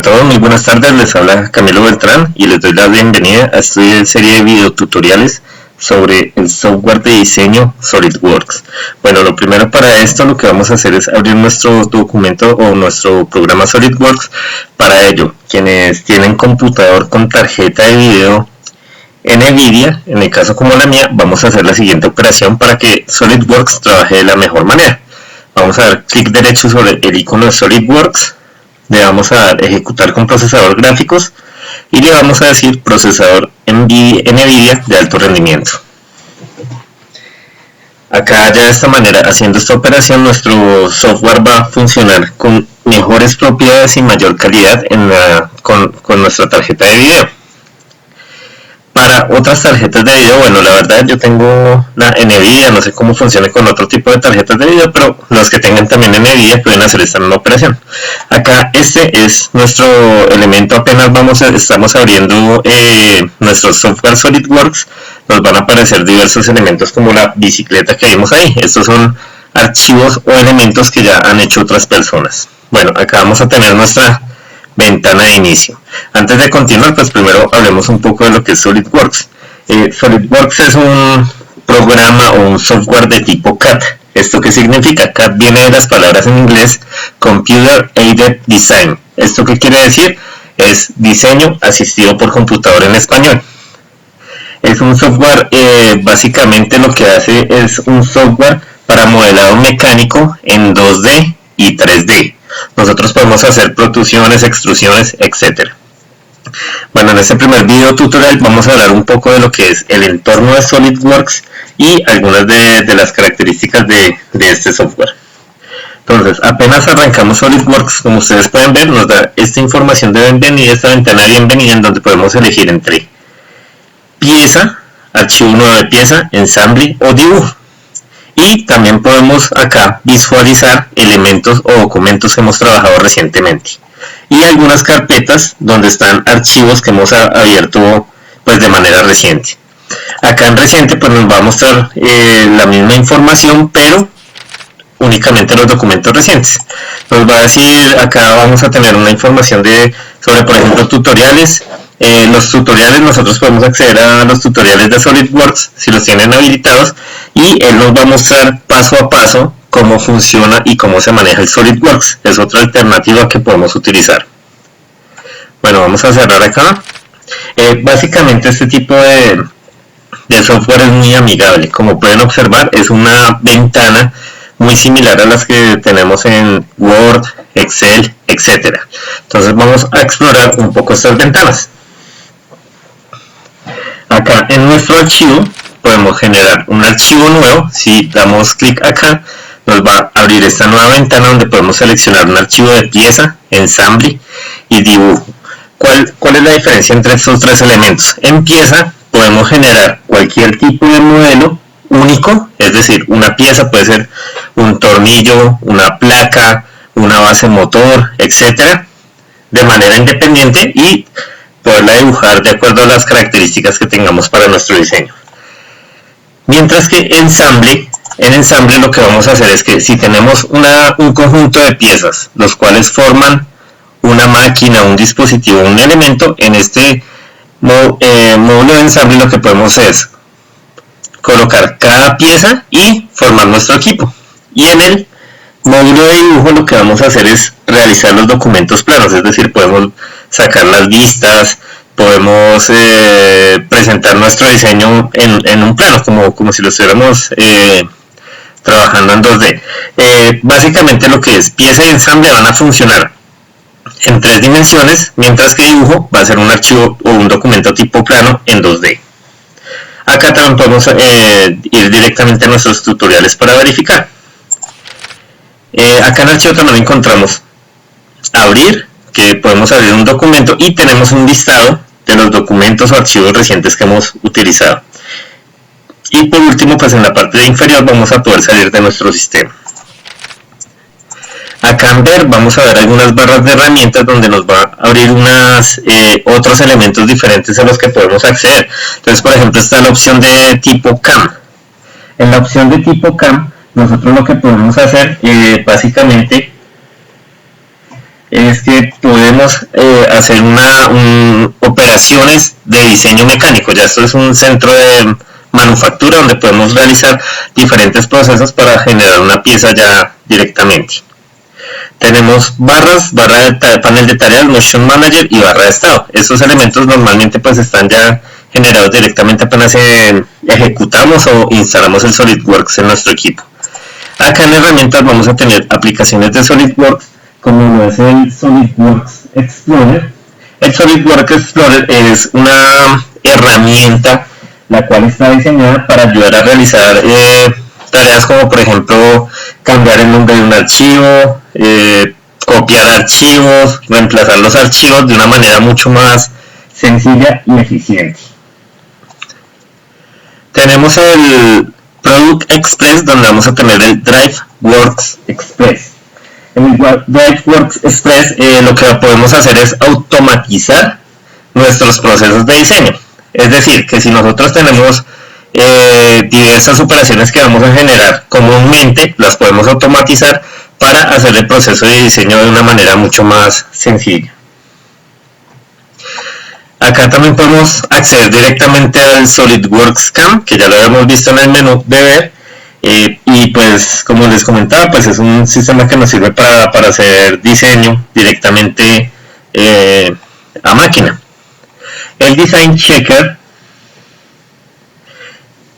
todos, muy buenas tardes, les habla Camilo Beltrán y les doy la bienvenida a esta serie de videotutoriales sobre el software de diseño SolidWorks. Bueno, lo primero para esto lo que vamos a hacer es abrir nuestro documento o nuestro programa SolidWorks. Para ello, quienes tienen computador con tarjeta de video NVIDIA, en el caso como la mía, vamos a hacer la siguiente operación para que SolidWorks trabaje de la mejor manera. Vamos a dar clic derecho sobre el icono de SolidWorks, le vamos a dar ejecutar con procesador gráficos y le vamos a decir procesador NVIDIA de alto rendimiento. Acá ya de esta manera, haciendo esta operación, nuestro software va a funcionar con mejores propiedades y mayor calidad con nuestra tarjeta de video. Para otras tarjetas de video, bueno, la verdad yo tengo la NVIDIA, no sé cómo funciona con otro tipo de tarjetas de video, pero los que tengan también NVIDIA pueden hacer esta misma operación. Acá este es nuestro elemento, apenas estamos abriendo nuestro software SolidWorks, nos van a aparecer diversos elementos como la bicicleta que vimos ahí. Estos son archivos o elementos que ya han hecho otras personas. Bueno, acá vamos a tener nuestra ventana de inicio. Antes de continuar, pues primero hablemos un poco de lo que es SolidWorks. SolidWorks es un programa o un software de tipo CAD. ¿Esto qué significa? CAD viene de las palabras en inglés Computer Aided Design. ¿Esto qué quiere decir? Es diseño asistido por computador en español. Es un software, básicamente lo que hace es un software para modelado mecánico en 2D y 3D. Nosotros podemos hacer protrusiones, extrusiones, etc. Bueno, en este primer video tutorial vamos a hablar un poco de lo que es el entorno de SolidWorks y algunas de las características de este software. Entonces, apenas arrancamos SolidWorks, como ustedes pueden ver, nos da esta información de bienvenida, esta ventana de bienvenida en donde podemos elegir entre pieza, archivo nuevo de pieza, ensamble o dibujo. Y también podemos acá visualizar elementos o documentos que hemos trabajado recientemente. Y algunas carpetas donde están archivos que hemos abierto pues de manera reciente. Acá en reciente pues nos va a mostrar la misma información, pero únicamente los documentos recientes. Nos va a decir, acá vamos a tener una información sobre por ejemplo tutoriales. Los tutoriales, nosotros podemos acceder a los tutoriales de SolidWorks si los tienen habilitados y él nos va a mostrar paso a paso cómo funciona y cómo se maneja el SolidWorks. Es otra alternativa que podemos utilizar. Bueno, vamos a cerrar acá. Básicamente este tipo de software es muy amigable. Como pueden observar, es una ventana muy similar a las que tenemos en Word, Excel, etc. Entonces vamos a explorar un poco estas ventanas. Acá en nuestro archivo podemos generar un archivo nuevo. Si damos clic acá, nos va a abrir esta nueva ventana donde podemos seleccionar un archivo de pieza, ensamble y dibujo. ¿Cuál es la diferencia entre estos tres elementos? En pieza podemos generar cualquier tipo de modelo único, es decir, una pieza puede ser un tornillo, una placa, una base motor, etc., de manera independiente y poderla dibujar de acuerdo a las características que tengamos para nuestro diseño. Mientras que en ensamble lo que vamos a hacer es que si tenemos un conjunto de piezas, los cuales forman una máquina, un dispositivo, un elemento, en este módulo de ensamble lo que podemos es colocar cada pieza y formar nuestro equipo. Y en el módulo de dibujo lo que vamos a hacer es realizar los documentos planos, es decir, podemos sacar las vistas, podemos presentar nuestro diseño en un plano, como si lo estuviéramos trabajando en 2D. Básicamente lo que es pieza y ensamble van a funcionar en 3 dimensiones, mientras que dibujo va a ser un archivo o un documento tipo plano en 2D. Acá también podemos ir directamente a nuestros tutoriales para verificar. Acá en archivo también encontramos abrir, que podemos abrir un documento y tenemos un listado de los documentos o archivos recientes que hemos utilizado. Y por último, pues en la parte inferior vamos a poder salir de nuestro sistema. Acá en ver vamos a ver algunas barras de herramientas donde nos va a abrir otros elementos diferentes a los que podemos acceder. Entonces, por ejemplo, está la opción de tipo CAM. En la opción de tipo CAM, nosotros lo que podemos hacer básicamente es que podemos hacer operaciones de diseño mecánico. Ya esto es un centro de manufactura donde podemos realizar diferentes procesos para generar una pieza ya directamente. Tenemos barra de panel de tareas, motion manager y barra de estado. Estos elementos normalmente pues están ya generados directamente apenas ejecutamos o instalamos el SolidWorks en nuestro equipo. Acá en herramientas vamos a tener aplicaciones de SolidWorks como lo es el SolidWorks Explorer. El SolidWorks Explorer es una herramienta la cual está diseñada para ayudar a realizar tareas como por ejemplo cambiar el nombre de un archivo, copiar archivos, reemplazar los archivos de una manera mucho más sencilla y eficiente. Tenemos el Product Express donde vamos a tener el DriveWorks Express. En el DriveWorks Express lo que podemos hacer es automatizar nuestros procesos de diseño. Es decir, que si nosotros tenemos diversas operaciones que vamos a generar comúnmente, las podemos automatizar para hacer el proceso de diseño de una manera mucho más sencilla. Acá también podemos acceder directamente al SolidWorks CAM, que ya lo habíamos visto en el menú de ver, y pues como les comentaba, pues es un sistema que nos sirve para hacer diseño directamente a máquina. El Design Checker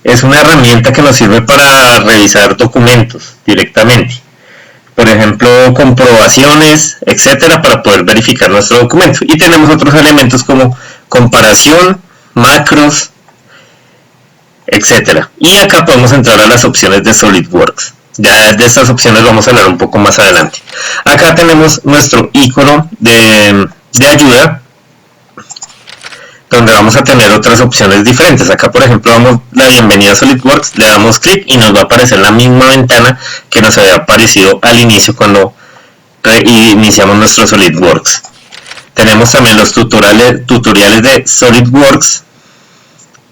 es una herramienta que nos sirve para revisar documentos directamente. Por ejemplo, comprobaciones, etcétera, para poder verificar nuestro documento. Y tenemos otros elementos como comparación, macros, etcétera. Y acá podemos entrar a las opciones de SolidWorks. Ya de estas opciones vamos a hablar un poco más adelante. Acá tenemos nuestro icono de ayuda, donde vamos a tener otras opciones diferentes. Acá por ejemplo damos la bienvenida a SolidWorks, le damos clic y nos va a aparecer la misma ventana que nos había aparecido al inicio cuando iniciamos nuestro SolidWorks. Tenemos también los tutoriales de SolidWorks,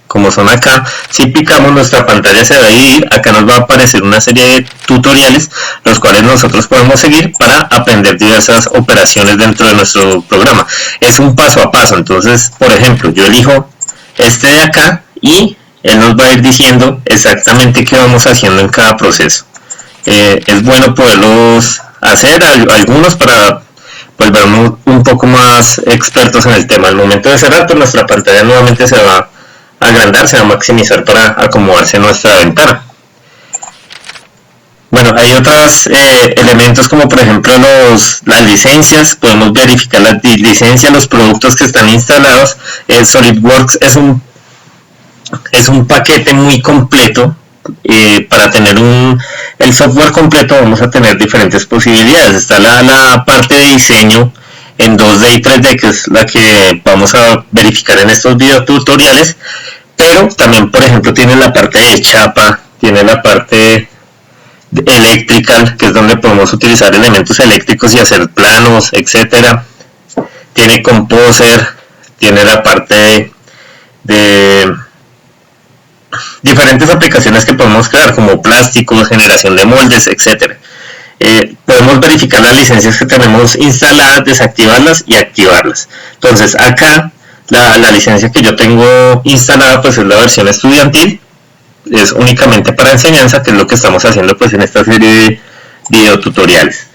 como son acá. Si picamos, nuestra pantalla se va a dividir. Acá nos va a aparecer una serie de tutoriales, los cuales nosotros podemos seguir para aprender diversas operaciones dentro de nuestro programa. Es un paso a paso. Entonces, por ejemplo, yo elijo este de acá y él nos va a ir diciendo exactamente qué vamos haciendo en cada proceso. Es bueno poderlos hacer algunos para volvernos un poco más expertos en el tema. Al momento de cerrar, pues nuestra pantalla nuevamente se va a agrandar, se va a maximizar para acomodarse en nuestra ventana. Bueno, hay otros elementos como por ejemplo las licencias. Podemos verificar las licencias, los productos que están instalados. El SolidWorks es un paquete muy completo. Para tener el software completo vamos a tener diferentes posibilidades. Está la parte de diseño en 2D y 3D, que es la que vamos a verificar en estos video tutoriales, pero también por ejemplo tiene la parte de chapa, tiene la parte electrical, que es donde podemos utilizar elementos eléctricos y hacer planos, etcétera. Tiene Composer, tiene la parte de diferentes aplicaciones que podemos crear como plásticos, generación de moldes, etcétera. Podemos verificar las licencias que tenemos instaladas, desactivarlas y activarlas. Entonces acá la licencia que yo tengo instalada pues es la versión estudiantil, es únicamente para enseñanza, que es lo que estamos haciendo pues en esta serie de videotutoriales.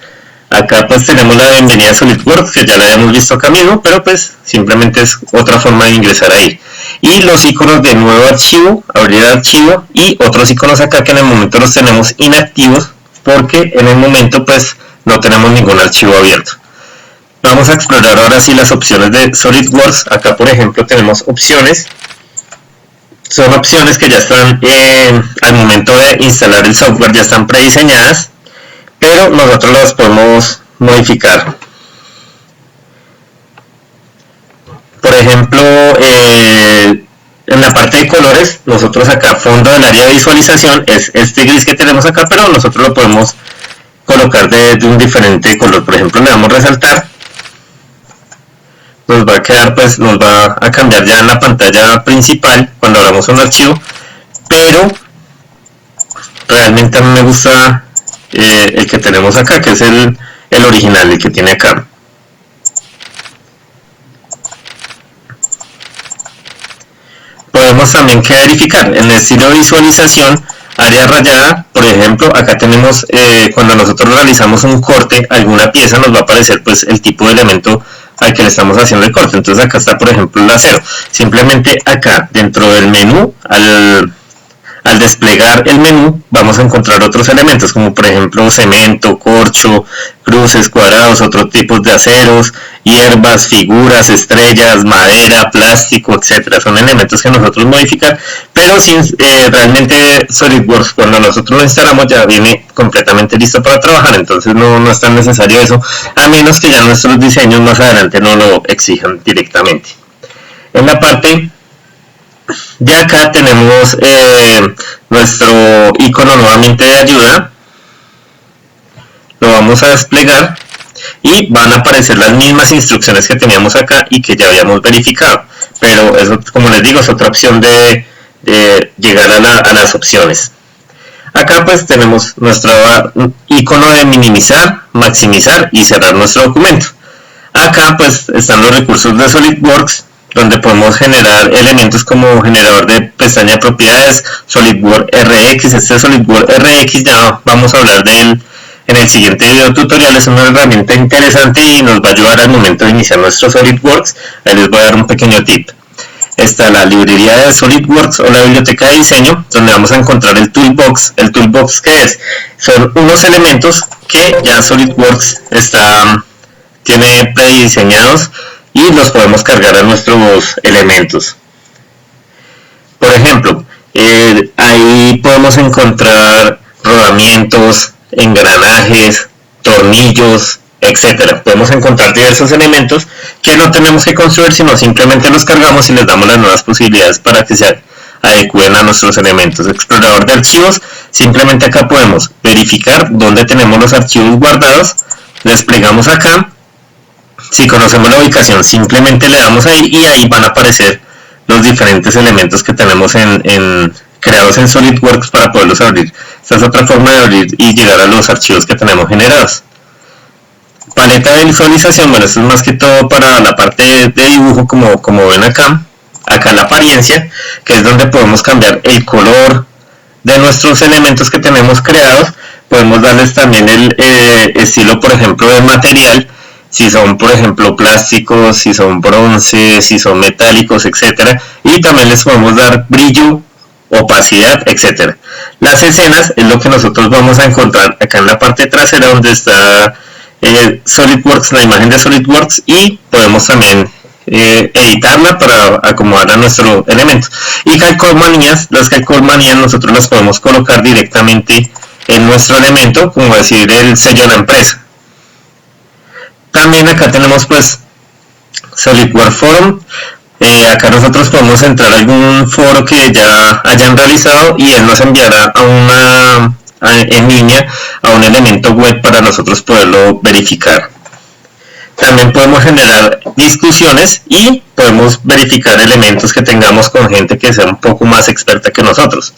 Acá pues tenemos la bienvenida a SolidWorks, que ya la habíamos visto acá mismo, pero pues simplemente es otra forma de ingresar ahí. Y los iconos de nuevo archivo, abrir archivo, y otros iconos acá que en el momento los tenemos inactivos porque en el momento pues no tenemos ningún archivo abierto. Vamos a explorar ahora sí las opciones de SolidWorks. Acá por ejemplo tenemos opciones. Son opciones que ya están al momento de instalar el software, ya están prediseñadas, pero nosotros las podemos modificar. Por ejemplo, en la parte de colores, nosotros acá fondo del área de visualización es este gris que tenemos acá, pero nosotros lo podemos colocar de un diferente color. Por ejemplo, le damos resaltar, nos va a quedar, pues nos va a cambiar ya en la pantalla principal cuando abramos un archivo, pero realmente a mí me gusta el que tenemos acá, que es el original, el que tiene acá. tenemos también que verificar en el estilo de visualización, área rayada, por ejemplo, acá tenemos, cuando nosotros realizamos un corte, alguna pieza nos va a aparecer pues el tipo de elemento al que le estamos haciendo el corte. Entonces acá está, por ejemplo, el acero. Simplemente acá, dentro del menú, al desplegar el menú, vamos a encontrar otros elementos, como por ejemplo cemento, corcho, cruces, cuadrados, otros tipos de aceros, hierbas, figuras, estrellas, madera, plástico, etcétera. Son elementos que nosotros modificar, pero realmente SolidWorks, cuando nosotros lo instalamos, ya viene completamente listo para trabajar. Entonces no es tan necesario eso, a menos que ya nuestros diseños más adelante no lo exijan directamente. En la parte de acá tenemos nuestro icono nuevamente de ayuda. Lo vamos a desplegar y van a aparecer las mismas instrucciones que teníamos acá y que ya habíamos verificado, pero eso, como les digo, es otra opción de llegar a las opciones. Acá pues tenemos nuestro icono de minimizar, maximizar y cerrar nuestro documento. Acá pues están los recursos de SolidWorks, donde podemos generar elementos como generador de pestaña de propiedades, SolidWorks RX. Este SolidWorks RX ya vamos a hablar de él en el siguiente video tutorial. Es una herramienta interesante y nos va a ayudar al momento de iniciar nuestro SolidWorks. Ahí les voy a dar un pequeño tip. Está la librería de SolidWorks o la biblioteca de diseño, donde vamos a encontrar el Toolbox. ¿El Toolbox qué es? Son unos elementos que ya SolidWorks tiene prediseñados y los podemos cargar a nuestros elementos. Por ejemplo, ahí podemos encontrar rodamientos, engranajes, tornillos, etcétera. Podemos encontrar diversos elementos que no tenemos que construir, sino simplemente los cargamos y les damos las nuevas posibilidades para que se adecúen a nuestros elementos. Explorador de archivos, simplemente acá podemos verificar dónde tenemos los archivos guardados, desplegamos acá. Si conocemos la ubicación, simplemente le damos ahí y ahí van a aparecer los diferentes elementos que tenemos creados en SolidWorks para poderlos abrir. Esta es otra forma de abrir y llegar a los archivos que tenemos generados. Paleta de visualización, bueno, esto es más que todo para la parte de dibujo, como ven acá. Acá la apariencia, que es donde podemos cambiar el color de nuestros elementos que tenemos creados. Podemos darles también el estilo, por ejemplo, de material. Si son, por ejemplo, plásticos, si son bronce, si son metálicos, etcétera. Y también les podemos dar brillo, opacidad, etcétera. Las escenas es lo que nosotros vamos a encontrar acá en la parte trasera, donde está SolidWorks, la imagen de SolidWorks, y podemos también editarla para acomodar a nuestro elemento. Y calcomanías, las calcomanías nosotros las podemos colocar directamente en nuestro elemento, como decir el sello de la empresa. También acá tenemos pues SolidWorks Forum. Acá nosotros podemos entrar a algún foro que ya hayan realizado y él nos enviará en línea a un elemento web para nosotros poderlo verificar. También podemos generar discusiones y podemos verificar elementos que tengamos con gente que sea un poco más experta que nosotros.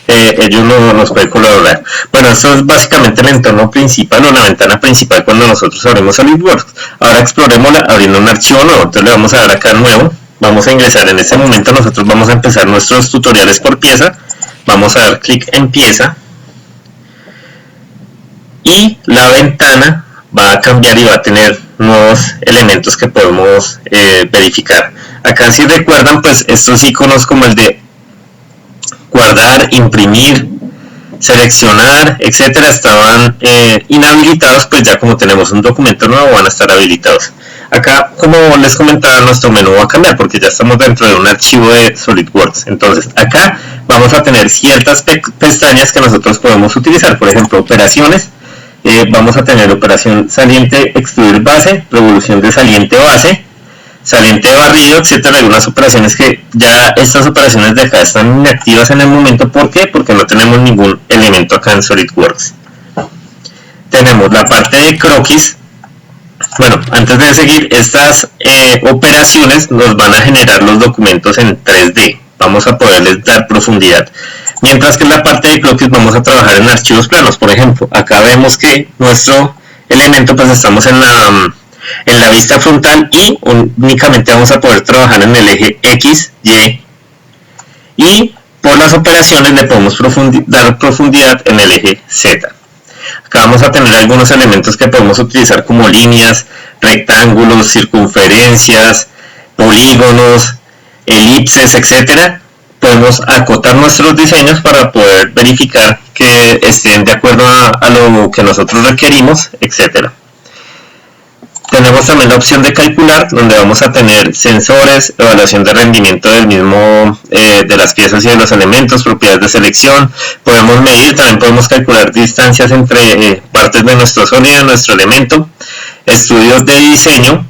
Ellos nos pueden colaborar. Bueno, esto es básicamente el entorno principal o la ventana principal cuando nosotros abrimos SolidWorks. Ahora explorémosla abriendo un archivo nuevo. Entonces le vamos a dar acá nuevo. Vamos a ingresar. En este momento nosotros vamos a empezar nuestros tutoriales por pieza. Vamos a dar clic en pieza. Y la ventana va a cambiar y va a tener nuevos elementos que podemos verificar. Acá, si recuerdan, pues estos iconos como el de guardar, imprimir, seleccionar, etcétera, estaban inhabilitados. Pues ya como tenemos un documento nuevo, van a estar habilitados. Acá, como les comentaba, nuestro menú va a cambiar porque ya estamos dentro de un archivo de SolidWorks. Entonces acá vamos a tener ciertas pestañas que nosotros podemos utilizar. Por ejemplo, operaciones. Vamos a tener operación saliente, extruir base, revolución de saliente base, saliente de barrido, etcétera. Algunas operaciones que ya estas operaciones de acá están inactivas en el momento. ¿Por qué? Porque no tenemos ningún elemento acá en SolidWorks. Tenemos la parte de croquis. Bueno, antes de seguir, estas operaciones nos van a generar los documentos en 3D. Vamos a poderles dar profundidad. Mientras que en la parte de croquis vamos a trabajar en archivos planos. Por ejemplo, acá vemos que nuestro elemento, pues estamos en la vista frontal y únicamente vamos a poder trabajar en el eje X, Y y por las operaciones le podemos dar profundidad en el eje Z. Acá vamos a tener algunos elementos que podemos utilizar como líneas, rectángulos, circunferencias, polígonos, elipses, etcétera. Podemos acotar nuestros diseños para poder verificar que estén de acuerdo a lo que nosotros requerimos, etcétera. Tenemos también la opción de calcular, donde vamos a tener sensores, evaluación de rendimiento del mismo, de las piezas y de los elementos, propiedades de selección. Podemos medir, también podemos calcular distancias entre partes de nuestro sólido y nuestro elemento. Estudios de diseño.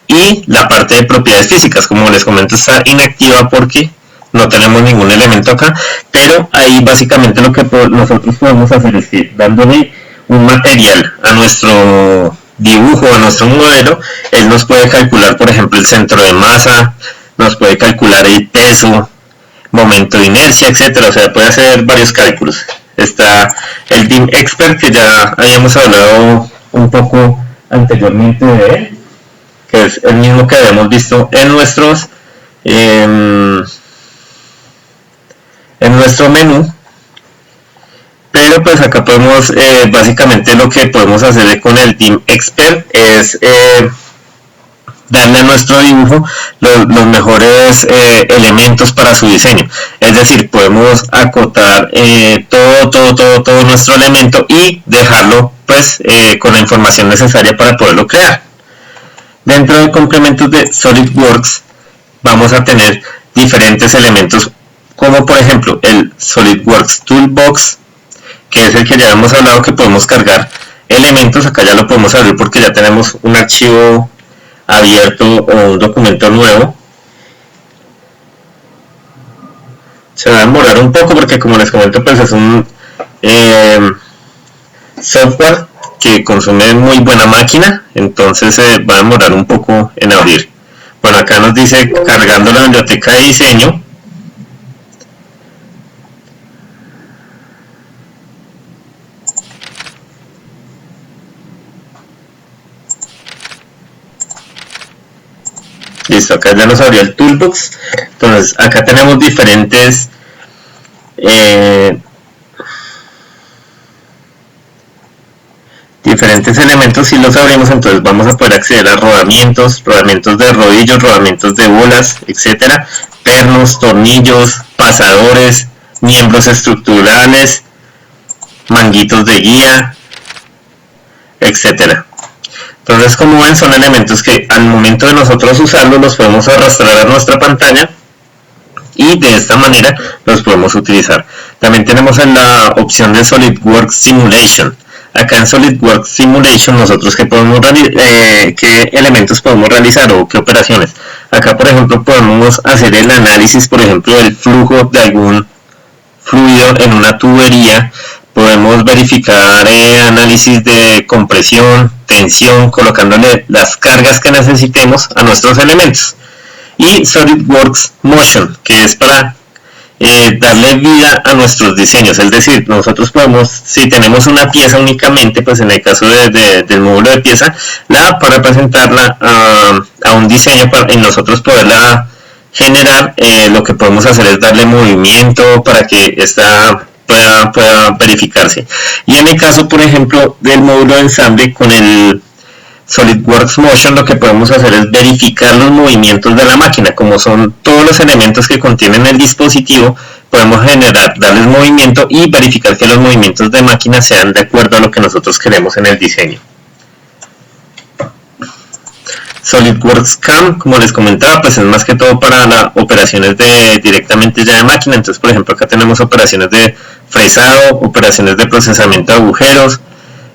Y la parte de propiedades físicas, como les comento, está inactiva porque no tenemos ningún elemento acá, pero ahí básicamente lo que nosotros podemos hacer es que dándole un material a nuestro dibujo, a nuestro modelo, él nos puede calcular, por ejemplo, el centro de masa, nos puede calcular el peso, momento de inercia, etcétera. O sea, puede hacer varios cálculos. Está el BIM Expert, que ya habíamos hablado un poco anteriormente de él, que es el mismo que habíamos visto en nuestro menú. Pero pues acá podemos, básicamente lo que podemos hacer con el BIM Expert es darle a nuestro dibujo los mejores elementos para su diseño. Es decir, podemos acotar todo nuestro elemento y dejarlo pues con la información necesaria para poderlo crear. Dentro de complementos de SolidWorks vamos a tener diferentes elementos, como por ejemplo el SolidWorks Toolbox, que es el que ya hemos hablado, que podemos cargar elementos. Acá ya lo podemos abrir porque ya tenemos un archivo abierto o un documento nuevo. Se va a demorar un poco porque, como les comento, pues es un software que consume muy buena máquina, entonces va a demorar un poco en abrir. Bueno, acá nos dice cargando la biblioteca de diseño. Listo, acá ya nos abrió el Toolbox. Entonces acá tenemos diferentes elementos. Si los abrimos, entonces vamos a poder acceder a rodamientos de rodillos, rodamientos de bolas, etcétera, pernos, tornillos, pasadores, miembros estructurales, manguitos de guía, etcétera. Entonces, como ven, son elementos que al momento de nosotros usarlos los podemos arrastrar a nuestra pantalla y de esta manera los podemos utilizar. También tenemos la opción de SolidWorks Simulation. Acá en SolidWorks Simulation nosotros qué elementos podemos realizar o qué operaciones. Acá, por ejemplo, podemos hacer el análisis, por ejemplo, del flujo de algún fluido en una tubería. Podemos verificar análisis de compresión, tensión, colocándole las cargas que necesitemos a nuestros elementos. Y SolidWorks Motion, que es para darle vida a nuestros diseños. Es decir, nosotros podemos, si tenemos una pieza únicamente, pues en el caso del módulo de pieza, para representarla a un diseño y nosotros poderla generar, lo que podemos hacer es darle movimiento para que esta pueda verificarse. Y en el caso, por ejemplo, del módulo de ensamble con el SolidWorks Motion, lo que podemos hacer es verificar los movimientos de la máquina. Como son todos los elementos que contienen el dispositivo, podemos darles movimiento y verificar que los movimientos de máquina sean de acuerdo a lo que nosotros queremos en el diseño. SolidWorks CAM, como les comentaba, pues es más que todo para las operaciones directamente ya de máquina. Entonces, por ejemplo, acá tenemos operaciones de fresado, operaciones de procesamiento de agujeros,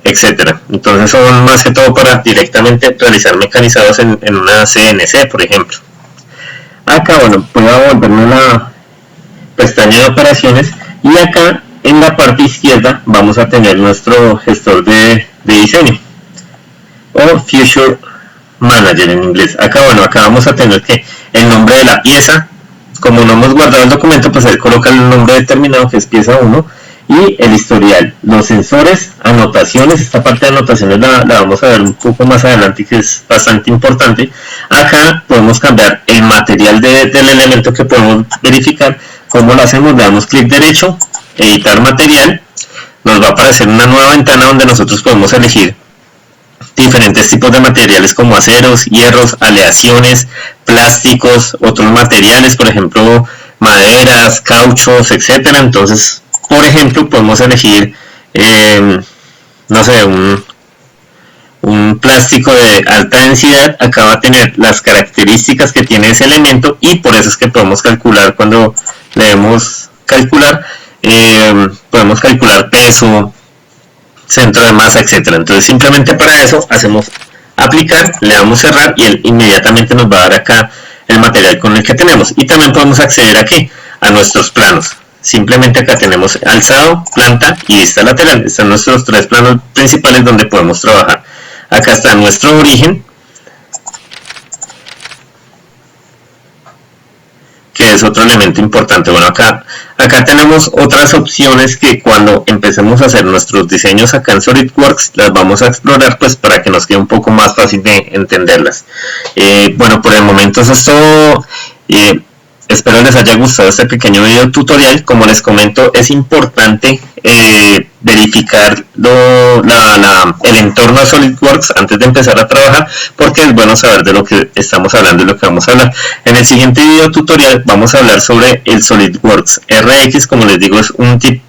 etcétera. Entonces son más que todo para directamente realizar mecanizados en una CNC, por ejemplo. Acá, bueno, voy a volverme a la pestaña de operaciones y acá en la parte izquierda vamos a tener nuestro gestor de diseño o Future Manager en inglés. Acá, bueno, acá vamos a tener que el nombre de la pieza. Como no hemos guardado el documento, pues él coloca el nombre determinado, que es pieza 1, y el historial, los sensores, anotaciones. Esta parte de anotaciones la vamos a ver un poco más adelante, que es bastante importante. Acá podemos cambiar el material del elemento que podemos verificar. ¿Cómo lo hacemos? Le damos clic derecho, editar material, nos va a aparecer una nueva ventana donde nosotros podemos elegir diferentes tipos de materiales como aceros, hierros, aleaciones, plásticos, otros materiales, por ejemplo maderas, cauchos, etcétera. Entonces, por ejemplo, podemos elegir no sé, un plástico de alta densidad. Acá va a tener las características que tiene ese elemento, y por eso es que podemos calcular, cuando le demos calcular, podemos calcular peso, centro de masa, etcétera. Entonces, simplemente para eso hacemos aplicar, le damos cerrar y él inmediatamente nos va a dar acá el material con el que tenemos. Y también podemos acceder aquí a nuestros planos. Simplemente acá tenemos alzado, planta y vista lateral. Están nuestros tres planos principales donde podemos trabajar. Acá está nuestro origen, que es otro elemento importante. Bueno, acá tenemos otras opciones que cuando empecemos a hacer nuestros diseños acá en SolidWorks las vamos a explorar, pues para que nos quede un poco más fácil de entenderlas. Bueno, por el momento eso es todo. Espero les haya gustado este pequeño video tutorial. Como les comento, es importante verificar el entorno de SolidWorks antes de empezar a trabajar, porque es bueno saber de lo que estamos hablando y lo que vamos a hablar. En el siguiente video tutorial vamos a hablar sobre el SolidWorks RX. Como les digo, es un tip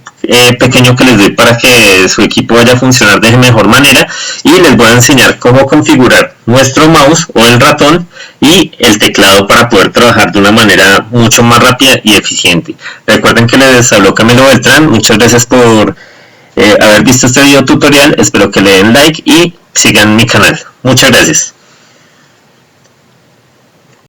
pequeño que les doy para que su equipo vaya a funcionar de mejor manera, y les voy a enseñar cómo configurar nuestro mouse o el ratón y el teclado para poder trabajar de una manera mucho más rápida y eficiente. Recuerden que les habló Camilo Beltrán. Muchas gracias por haber visto este video tutorial. Espero que le den like y sigan mi canal. Muchas gracias.